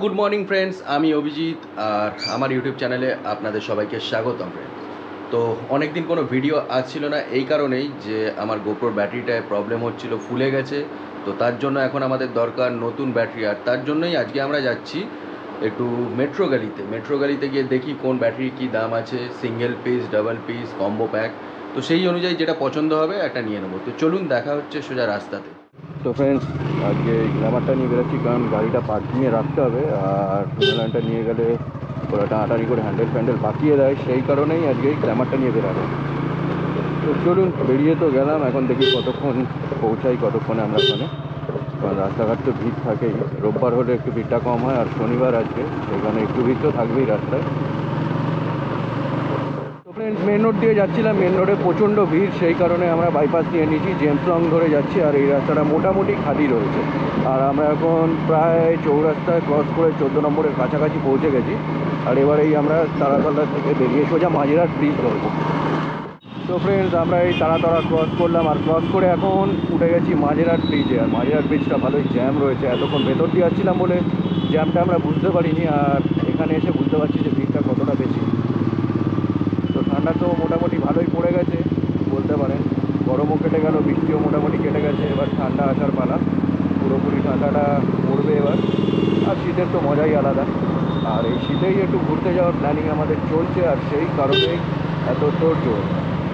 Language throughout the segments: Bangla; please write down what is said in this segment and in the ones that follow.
গুড মর্নিং ফ্রেন্ডস, আমি অভিজিৎ আর আমার ইউটিউব চ্যানেলে আপনাদের সবাইকে স্বাগতম ফ্রেন্ডস। তো অনেক দিন কোনো ভিডিও আসছিল না, এই কারণেই যে আমার গোপ্রোর ব্যাটারিটায় প্রবলেম হচ্ছিল, ফুলে গেছে। তো তার জন্য এখন আমাদের দরকার নতুন ব্যাটারি, আর তার জন্যই আজকে আমরা যাচ্ছি একটু মেট্রো গাড়িতে গিয়ে দেখি কোন ব্যাটারি কী দাম আছে, single piece, double piece, combo pack. তো সেই অনুযায়ী যেটা পছন্দ হবে একটা নিয়ে নেবো। তো চলুন, দেখা হচ্ছে সোজা রাস্তাতে। তো ফ্রেন্ডস, আজকে গ্ল্যামারটা নিয়ে বেরোচ্ছি, কারণ গাড়িটা পার্কিংয়ে রাখতে হবে। আর হিমালয়ানটা নিয়ে গেলে ওরা টানাটানি করে হ্যান্ডেল ফ্যান্ডেল বাঁকিয়ে দেয়, সেই কারণেই আজকে গ্ল্যামারটা নিয়ে বেরোবে। তো চলুন, বেরিয়ে তো গেলাম, এখন দেখি কতক্ষণ পৌঁছাই, কতক্ষণে আমরা ওখানে। কারণ রাস্তাঘাট তো ভিড় থাকেই, রোববার হলে একটু ভিড়টা কম হয়, আর শনিবার আজকে সেখানে একটু ভিড় তো থাকবেই রাস্তায়। ফ্রেন্ডস, মেন রোড দিয়ে যাচ্ছিলাম, মেন রোডে প্রচণ্ড ভিড়, সেই কারণে আমরা বাইপাস নিয়ে নিয়েছি, জেমস লং ধরে যাচ্ছি। আর এই রাস্তাটা মোটামুটি খালি রয়েছে। আর আমরা এখন প্রায় চৌরাস্তায় ক্রস করে 14 নম্বরের কাছাকাছি পৌঁছে গেছি। আর এবারেই আমরা তারাতলা থেকে বেরিয়ে সোজা মাঝেরহাট ব্রিজ ধরবো। তো ফ্রেন্ডস, আমরা এই তারাতলা ক্রস করলাম, আর ক্রস করে এখন উঠে গেছি মাঝেরহাট ব্রিজে। আর মাঝেরহাট ব্রিজটা ভালোই জ্যাম রয়েছে, এতক্ষণ ভেতর দিয়ে যাচ্ছিলাম বলে জ্যামটা আমরা বুঝতে পারিনি, আর এখানে এসে বুঝতে পারছি যে ভিড়টা কতটা বেশি। তো ঠান্ডা তো মোটামুটি ভালোই পড়ে গেছে বলতে পারেন, গরমও কেটে গেল, বৃষ্টিও মোটামুটি কেটে গেছে, এবার ঠান্ডা আসার পালা। পুরোপুরি ঠান্ডাটা পড়বে এবার। আর শীতের তো মজাই আলাদা। আর এই শীতেই একটু ঘুরতে যাওয়ার প্ল্যানিং আমাদের চলছে, আর সেই কারণেই এত তোড়জোড়।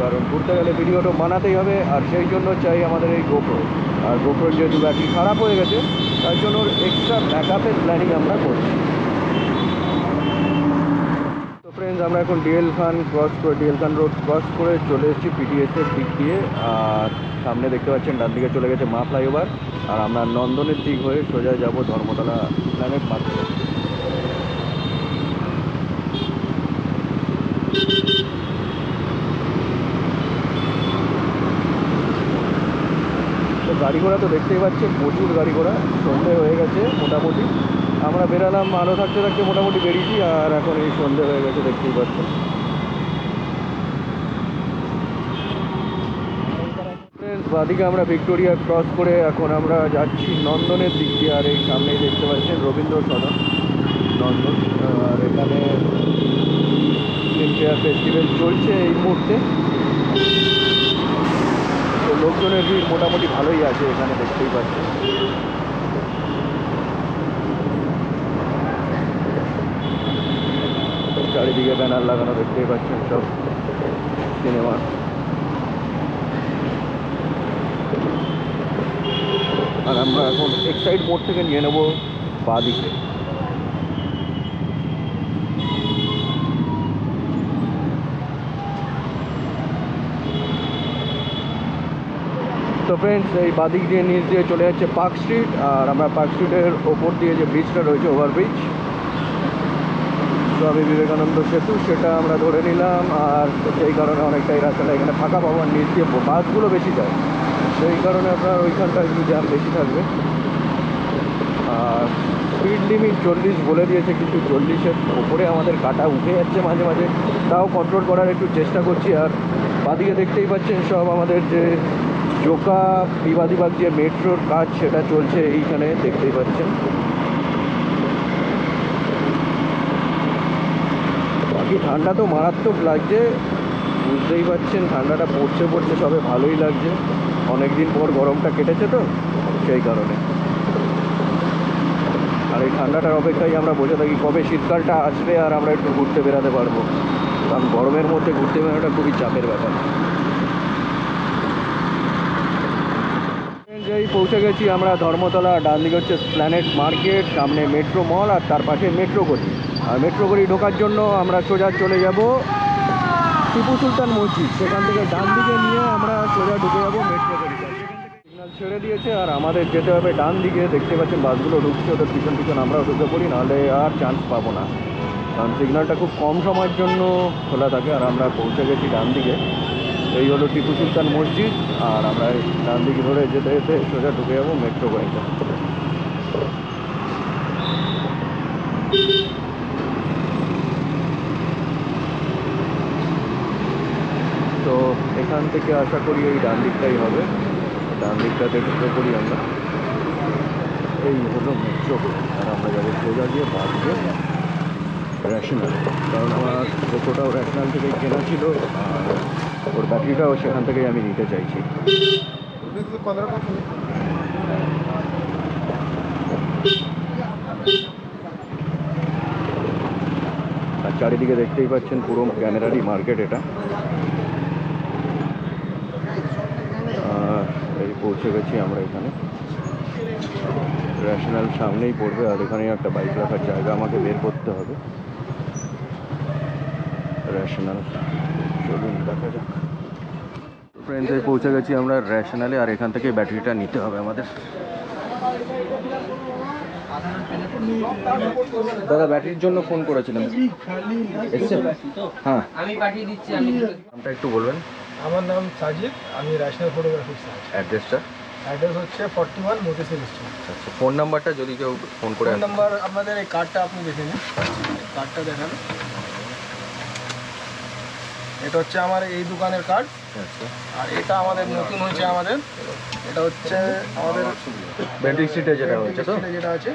কারণ ঘুরতে গেলে ভিডিওটা বানাতেই হবে, আর সেই জন্য চাই আমাদের এই গোপ্রো। আর গোপ্রোর যেহেতু ব্যাটারি খারাপ হয়ে গেছে, তার জন্য ওর এক্সট্রা ব্যাকআপের প্ল্যানিং আমরা করছি। তো ফ্রেন্ডস, আমরা এখন ডিএল খান রোড ক্রস করে চলে এসেছি পিটিএসের দিক দিয়ে। আর সামনে দেখতে পাচ্ছেন ডান দিকে চলে গেছে মা ফ্লাইওভার। আর আমরা নন্দনের দিক হয়ে সোজা যাব ধর্মতলা প্ল্যানেট মার্কেটে। তো গাড়ি ঘোড়া তো দেখতেই পাচ্ছেন, প্রচুর গাড়ি ঘোড়া। সন্ধে হয়ে গেছে মোটামুটি, আমরা বেরালাম আলো থাকতে থাকতে মোটামুটি বেরিয়েছি, আর এখন এই সন্ধে হয়ে গেছে দেখতেই পাচ্ছেন। ফ্রেন্ডস, বাদিকে আমরা ভিক্টোরিয়া ক্রস করে এখন আমরা যাচ্ছি নন্দনের দিক দিয়ে। আর এই সামনেই দেখতে পাচ্ছেন রবীন্দ্র সদন নন্দন। আর এখানে ফিল্ম ফেয়ার ফেস্টিভ্যাল চলছে এই মুহূর্তে। তো লোকজনের ভিড় মোটামুটি ভালোই আছে এখানে, দেখতেই পাচ্ছেন। চারিদিকে ব্যানার লাগানো দেখতেই পাচ্ছেন, সব সিনেমা। আর আমরা এখন এক্সাইড মোড় থেকে নিয়ে নেব বাদিকে। তো ফ্রেন্ডস, এই বাদিক দিয়ে নিচ দিয়ে চলে যাচ্ছে পার্ক স্ট্রিট। আর আমরা পার্ক স্ট্রিটের ওপর দিয়ে যে ব্রিজটা রয়েছে, ওভারব্রিজ, স্বামী বিবেকানন্দ সেতু, সেটা আমরা ধরে নিলাম। আর সেই কারণে অনেকটাই রাস্তাটা এখানে ফাঁকা পাওয়ার, নিচ দিয়ে বাসগুলো বেশি যায়, সেই কারণে আপনার ওইখানটা একটু জ্যাম বেশি থাকবে। আর স্পিড লিমিট 40 বলে দিয়েছে, কিন্তু 40-এর ওপরে আমাদের কাটা উঠে যাচ্ছে মাঝে মাঝে, তাও কন্ট্রোল করার একটু চেষ্টা করছি। আর বাদিকে দেখতেই পাচ্ছেন সব আমাদের যে জোকা বিবাদীবাগ যে মেট্রোর কাজ, সেটা চলছে এইখানে দেখতেই পাচ্ছেন। বাকি ঠান্ডা তো মারাত্মক লাগছে, বুঝতেই পারছেন, ঠান্ডাটা পড়ছে সবে ভালোই লাগছে। অনেক দিন পর গরমটা কেটেছে তো সেই কারণে। আর এই ঠান্ডাটার অপেক্ষায় আমরা বসে থাকি কবে শীতকালটা আসবে আর আমরা একটু ঘুরতে বেরাতে পারবো, কারণ গরমের মধ্যে ঘুরতে বেরোনোটা খুবই চাপের ব্যাপার। যেই পৌঁছে গেছি আমরা ধর্মতলা, ডান দিকে হচ্ছে প্ল্যানেট মার্কেট, সামনে মেট্রো মল, আর তার পাশে মেট্রো গলি। আর মেট্রো গলি ঢোকার জন্য আমরা সোজা চলে যাব টিপু সুলতান মসজিদ, সেখান থেকে ডান দিকে নিয়ে আমরা সোজা ঢুকে যাবো মেট্রো গলিটা। সিগন্যাল ছেড়ে দিয়েছে, আর আমাদের যেতে হবে ডান দিকে। দেখতে পাচ্ছেন বাসগুলো ঢুকছে, ওদের পিছন পিছন আমরাও ঢুকে পড়ি, নাহলে আর চান্স পাবো না, কারণ সিগন্যালটা খুব কম সময়ের জন্য খোলা থাকে। আর আমরা পৌঁছে গেছি ডান দিকে, এই হলো টিপু সুলতান মসজিদ। আর আমরা ডান দিকে ধরে যেতে যেতে সোজা ঢুকে যাবো মেট্রো গলিটা। তো এখান থেকে আশা করি এই ডান দিকটাই হবে, ডান দিকটাতে ঢুকে পড়ি আমরা। এই হলো মেট্রো আর আমরা যাবো সোজা গিয়ে বাসবে রেশনাল, কারণ আমার গোপ্রোটাও রেশনাল থেকেই কেনা ছিল আর ওর ব্যাটারিটাও সেখান থেকেই আমি নিতে চাইছি। আর চারিদিকে দেখতেই পাচ্ছেন পুরো ক্যামেরারই মার্কেট এটা। এই পৌঁছে গেছি আমরা এখানে, রেশনাল সামনেই পড়বে আর এখানে একটা বাইক রাখার জায়গা আমাকে বের করতে হবে। রেশনাল, চলুন দেখা যাক। ফ্রেন্ডস এই পৌঁছে গেছি আমরা রেশনালে আর এখান থেকে ব্যাটারিটা নিতে হবে আমাদের। দাদা ব্যাটারির জন্য ফোন করেছিলাম, এসছে? হ্যাঁ আমি পাঠিয়ে দিচ্ছি। নামটা একটু বলবেন? আমার নাম সাজিদ, আমি রেশনাল ফটোগ্রাফি। অ্যাড্রেসটা? অ্যাড্রেস হচ্ছে 41 মোটেসিল স্ট্রিট। আচ্ছা, ফোন নাম্বারটা যদি কেউ ফোন করে? ফোন নাম্বার আপনাদের এই কার্ডটা আপনি দেখে নিন, কার্ডটা দেখান। এটা হচ্ছে আমার এই দোকানের কার্ড। আচ্ছা, আর এটা আমাদের নতুন হয়েছে, আমাদের এটা হচ্ছে আমাদের ব্যাটারি সিটে যেটা হচ্ছে, তো যেটা আছে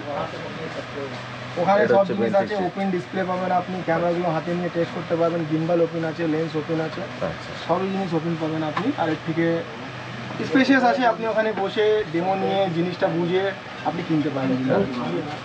ওখানে সব জিনিস আছে। ওপেন ডিসপ্লে পাবেন, আপনি ক্যামেরাগুলো হাতে নিয়ে টেস্ট করতে পারবেন। গিম্বাল ওপেন আছে, লেন্স ওপেন আছে, সব জিনিস ওপেন পাবেন আপনি। আর এর থেকে স্পেশিয়াস আছে, আপনি ওখানে বসে ডেমো নিয়ে জিনিসটা বুঝে আপনি কিনতে পারেন।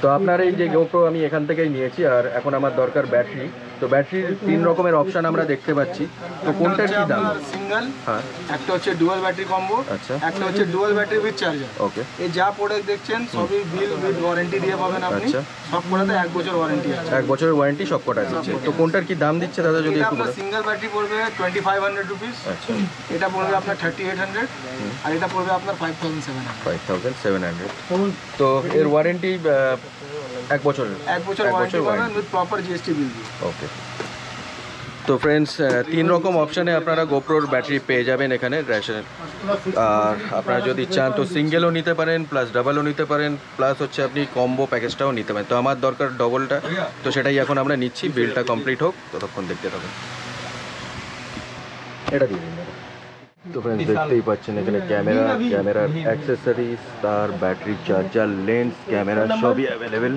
তো আপনার এই যে গোপ্রো আমি এখান থেকেই নিয়েছি আর এখন আমার দরকার ব্যাটারি। তো ব্যাটারির 3 রকমের অপশন আমরা দেখতে পাচ্ছি, তো কোনটার কি দাম? সিঙ্গেল, হ্যাঁ, একটা হচ্ছে ডুয়াল ব্যাটারি কম্বো, আচ্ছা, একটা হচ্ছে ডুয়াল ব্যাটারি উইথ চার্জার। ওকে, এই যা প্রোডাক্ট দেখছেন সবই বিল উইথ ওয়ারেন্টি দিয়ে পাবেন আপনি। আচ্ছা, সব কটাতে 1 বছর ওয়ারেন্টি আছে। 1 বছরের ওয়ারেন্টি সব কটা দিচ্ছে। তো কোনটার কি দাম দিচ্ছে দাদা যদি একটু বলেন? সিঙ্গেল ব্যাটারি পড়বে 2500 রুপিস, আচ্ছা, এটা পড়বে আপনার 3800, আর এটা পড়বে আপনার 5700। তো এর ওয়ারেন্টি 1 বছরের? 1 বছর ওয়ারেন্টি পাবেন উইথ প্রপার জিএসটি বিল। ওকে। তো ফ্রেন্ডস 3 রকম অপশানে আপনারা গোপ্রোর ব্যাটারি পেয়ে যাবেন এখানে রেশনাল। আর আপনারা যদি চান তো সিঙ্গেলও নিতে পারেন, প্লাস ডাবলও নিতে পারেন, প্লাস হচ্ছে আপনি কম্বো প্যাকেজটাও নিতে পারেন। তো আমার দরকার ডবলটা, তো সেটাই এখন আমরা নিচ্ছি। বিলটা কমপ্লিট হোক, ততক্ষণ দেখতে থাকুন। এটা দিয়ে দিন। তো ফ্রেন্ডস দেখতেই পাচ্ছেন এখানে ক্যামেরার অ্যাক্সেসরিজ, তার ব্যাটারি, চার্জার, লেন্স, ক্যামেরা সবই অ্যাভেলেবেল।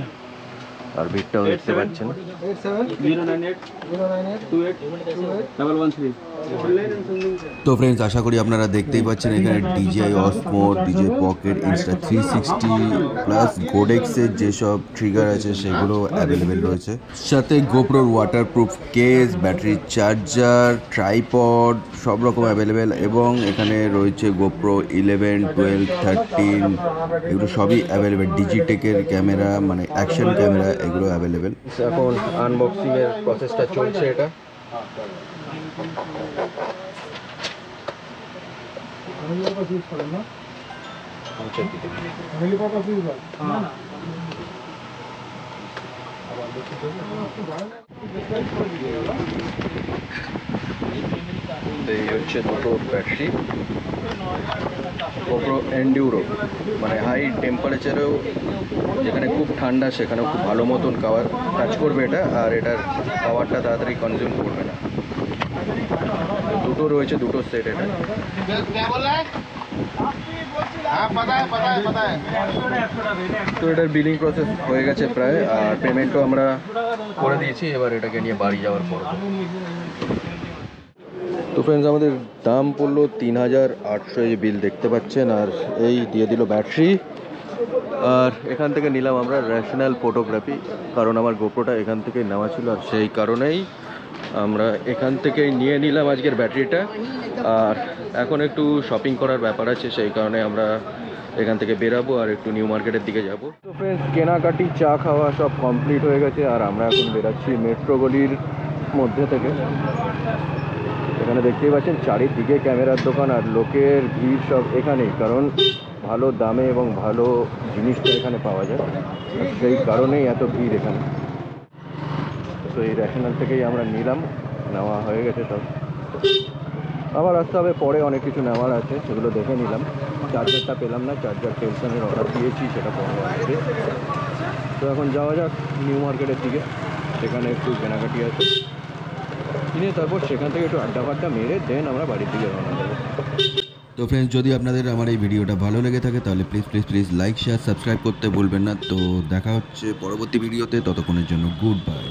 আর বিটটাও দেখতে পাচ্ছেন 8709828113। তো ফ্রেন্ডস আশা করি আপনারা দেখতেই পাচ্ছেন এখানে DJI Osmo, DJI Pocket, Insta360 plus গোডেক্সের যেসব ট্রিগার আছে সেগুলো অ্যাভেলেবেল রয়েছে। সাথে গোপ্রোর waterproof case, battery, charger, tripod সব রকম অ্যাভেলেবেল। এবং এখানে রয়েছে গোপ্রো 11, 12, 13 এগুলো সবই অ্যাভেলেবেল। ডিজিটেকের ক্যামেরা মানে অ্যাকশন ক্যামেরা এগুলো অ্যাভেলেবেল। এখন আনবক্সিংয়ের প্রসেসটা চলছে। এটা এই হচ্ছে দুটো ব্যাটারি গোপ্রো এন্ডিউরো, মানে হাই টেম্পারেচারেও যেখানে খুব ঠান্ডা সেখানেও খুব ভালো মতন কাজ করবে এটা। আর এটার পাওয়ারটা তাড়াতাড়ি কনজিউম করবে না। দুটো রয়েছে, দুটো সেট। এটা তো এটার বিলিং প্রসেস হয়ে গেছে প্রায়, আর পেমেন্টও আমরা করে দিয়েছি। এবার এটাকে নিয়ে বাড়ি যাওয়ার পর। তো ফ্রেন্ডস আমাদের দাম পড়লো 3800, এই বিল দেখতে পাচ্ছেন। আর এই দিয়ে দিল ব্যাটারি। আর এখান থেকে নিলাম আমরা রেশনাল ফটোগ্রাফি, কারণ আমার গোপ্রোটা এখান থেকে নেওয়া ছিল আর সেই কারণেই আমরা এখান থেকেই নিয়ে নিলাম আজকের ব্যাটারিটা। আর এখন একটু শপিং করার ব্যাপার আছে, সেই কারণে আমরা এখান থেকে বেরাবো আর একটু নিউ মার্কেটের দিকে যাব। তো ফ্রেন্ডস কেনাকাটি, চা খাওয়া সব কমপ্লিট হয়ে গেছে আর আমরা এখন বেরাচ্ছি মেট্রো গলির মধ্যে থেকে। এখানে দেখতেই পাচ্ছেন চারিদিকে ক্যামেরার দোকান আর লোকের ভিড় সব এখানেই, কারণ ভালো দামে এবং ভালো জিনিসটা এখানে পাওয়া যায়, সেই কারণেই এত ভিড় এখানে। তো এই রেশনাল থেকেই আমরা নিলাম, নেওয়া হয়ে গেছে সব। আবার আসতে হবে, পরে অনেক কিছু নেওয়ার আছে, সেগুলো দেখে নিলাম। চার্জারটা পেলাম না, চার্জার টেলসনের অর্ডার দিয়েছি, সেটা পরে আসবে। তো এখন যাওয়া যাক নিউ মার্কেটের দিকে, সেখানে একটু কেনাকাটি আছে, কিনে তারপর সেখান থেকে একটু আড্ডা ফাড্ডা মেরে দেন আমরা বাড়ির দিকে রওনা দেবো। তো ফ্রেন্ডস, যদি আপনাদের আমার এই ভিডিওটা ভালো লেগে থাকে তাহলে প্লিজ লাইক শেয়ার সাবস্ক্রাইব করতে ভুলবেন না। তো দেখা হচ্ছে পরবর্তী ভিডিওতে, ততক্ষণের জন্য গুড বাই।